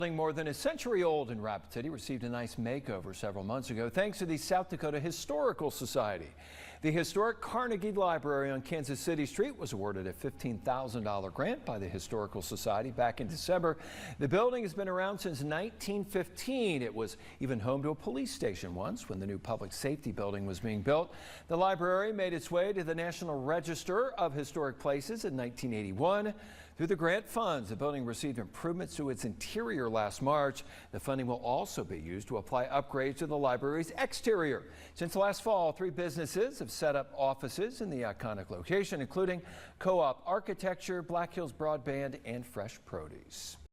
Building more than a century old in Rapid City received a nice makeover several months ago thanks to the South Dakota Historical Society. The historic Carnegie Library on Kansas City Street was awarded a $15,000 grant by the Historical Society back in December. The building has been around since 1915. It was even home to a police station once when the new public safety building was being built. The library made its way to the National Register of Historic Places in 1981. Through the grant funds, the building received improvements to its interior last March. The funding will also be used to apply upgrades to the library's exterior. Since last fall, 3 businesses have set up offices in the iconic location, including Co-op Architecture, Black Hills Broadband, and Fresh Produce.